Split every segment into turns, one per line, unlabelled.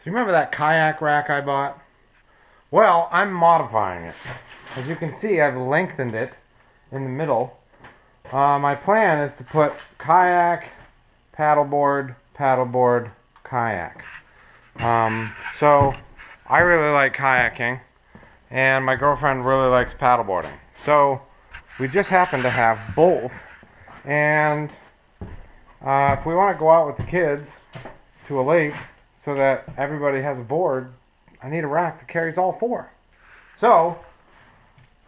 So you remember that kayak rack I bought? Well, I'm modifying it. As you can see, I've lengthened it in the middle. My plan is to put kayak, paddleboard, paddleboard, kayak. So I really like kayaking, and my girlfriend really likes paddleboarding. So we just happen to have both, and if we want to go out with the kids to a lake so that everybody has a board, I need a rack that carries all four. So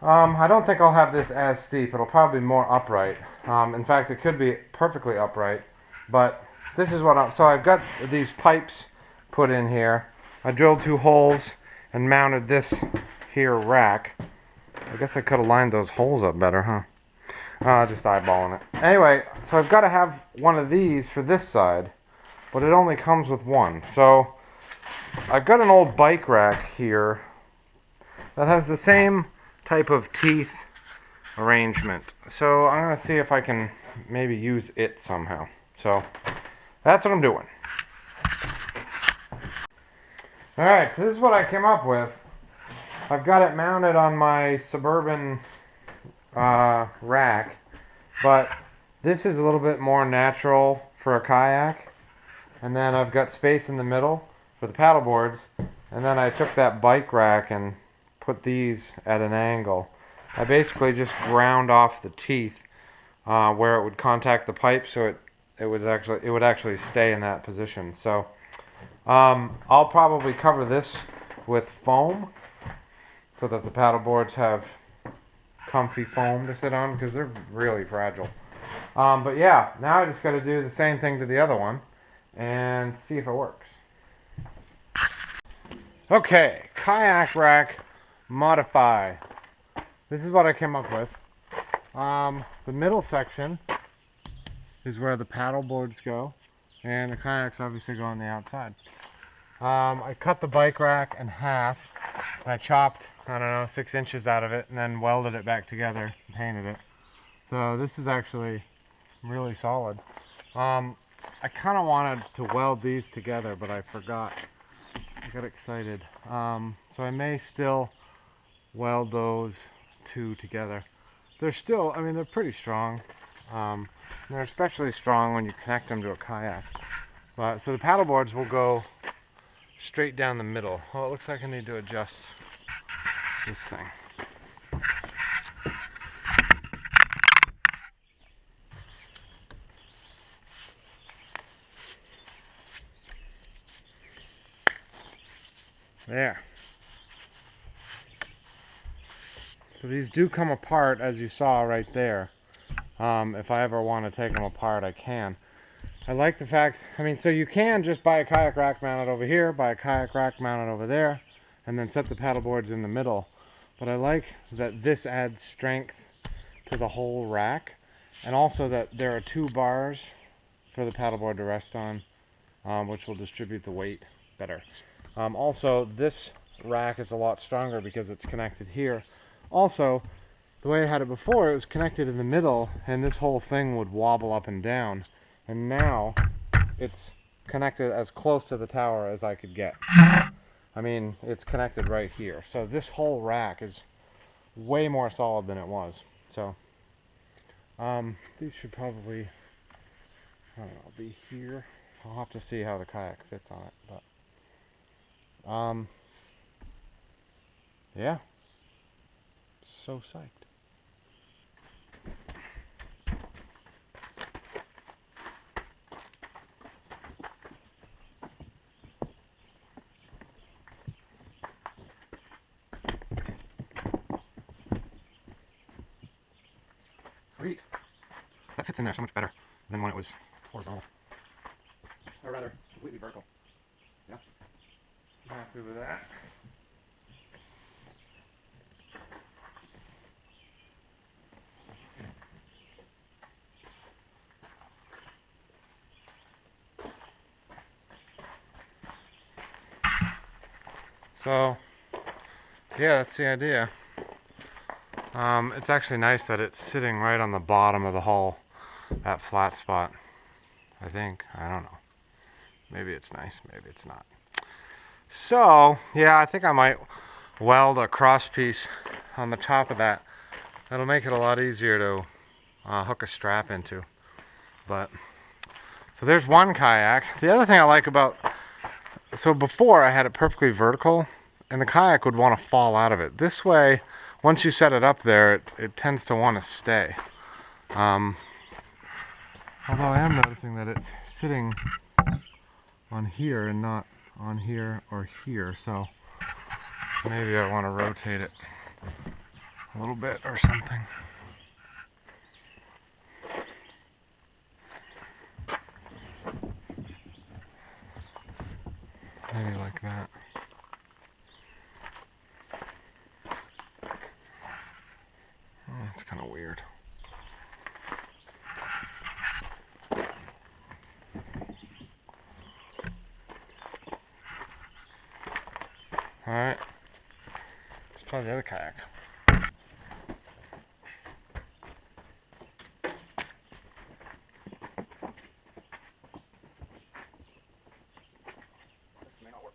I don't think I'll have this as steep. It'll probably be more upright. In fact, it could be perfectly upright, but this is what so I've got these pipes put in here. I drilled 2 holes and mounted this here rack. I guess I could have lined those holes up better, huh? Just eyeballing it. Anyway, so I've got to have one of these for this side, but it only comes with one. So I've got an old bike rack here that has the same type of teeth arrangement. So I'm going to see if I can maybe use it somehow. So that's what I'm doing. Alright, so this is what I came up with. I've got it mounted on my Suburban rack, but this is a little bit more natural for a kayak. And then I've got space in the middle for the paddle boards. And then I took that bike rack and put these at an angle. I basically just ground off the teeth where it would contact the pipe, so it would actually stay in that position. So I'll probably cover this with foam so that the paddle boards have comfy foam to sit on, because they're really fragile. But yeah, now I just got to do the same thing to the other one and see if it works. Okay, kayak rack modify. This is what I came up with. The middle section is where the paddle boards go, and the kayaks obviously go on the outside. I cut the bike rack in half, and I chopped, I don't know, 6 inches out of it, and then welded it back together and painted it. So this is actually really solid. I kind of wanted to weld these together, but I forgot. I got excited. So I may still weld those 2 together. They're still, I mean, they're pretty strong. They're especially strong when you connect them to a kayak. So the paddle boards will go straight down the middle. Oh, it looks like I need to adjust this thing. There. So these do come apart, as you saw right there. If I ever want to take them apart, I can. I like the fact, I mean, so you can just buy a kayak rack mounted over here, buy a kayak rack mounted over there, and then set the paddle boards in the middle. But I like that this adds strength to the whole rack, and also that there are 2 bars for the paddleboard to rest on, which will distribute the weight better. Also, this rack is a lot stronger because it's connected here. Also, the way I had it before, it was connected in the middle, and this whole thing would wobble up and down. And now it's connected as close to the tower as I could get. I mean, it's connected right here. So this whole rack is way more solid than it was. So these should probably, I don't know, be here. I'll have to see how the kayak fits on it. But yeah, so psyched. Sweet. That fits in there so much better than when it was horizontal. Or rather, completely vertical. Yeah. Happy with that. So, yeah, that's the idea. It's actually nice that it's sitting right on the bottom of the hull, that flat spot. I think. I don't know. Maybe it's nice, maybe it's not. So, yeah, I think I might weld a cross piece on the top of that. That'll make it a lot easier to hook a strap into. But, so there's one kayak. The other thing I like about, so before I had it perfectly vertical, and the kayak would want to fall out of it. This way, once you set it up there, it tends to want to stay. Although I am noticing that it's sitting on here and not on here or here, so maybe I want to rotate it a little bit or something. Maybe like that. Oh, that's kind of weird. Alright, let's try the other kayak. This may not work.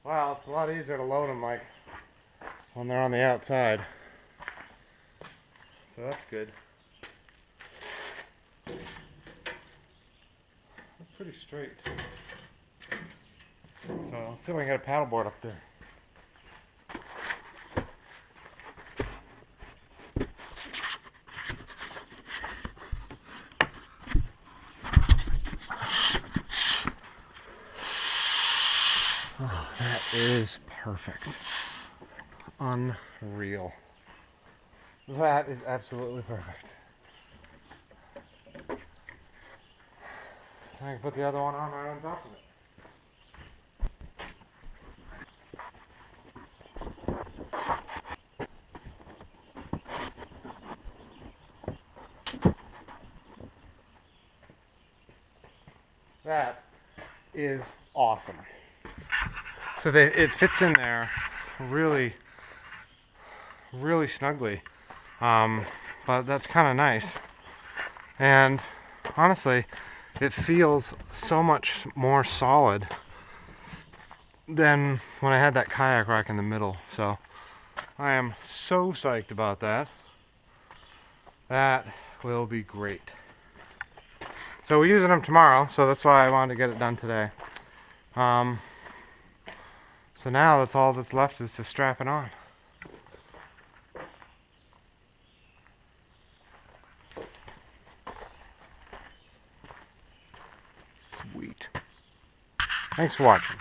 Wow, it's a lot easier to load them like when they're on the outside. So that's good. That's pretty straight. So let's see if we can get a paddleboard up there. Oh, that is perfect. Unreal. That is absolutely perfect. I can put the other one on right on top of it. That is awesome. So it fits in there really snugly, but that's kind of nice. And honestly, it feels so much more solid than when I had that kayak rack in the middle. So I am so psyched about that. That will be great. So we're using them tomorrow, so that's why I wanted to get it done today. So now that's all that's left is to strap it on. Sweet. Thanks for watching.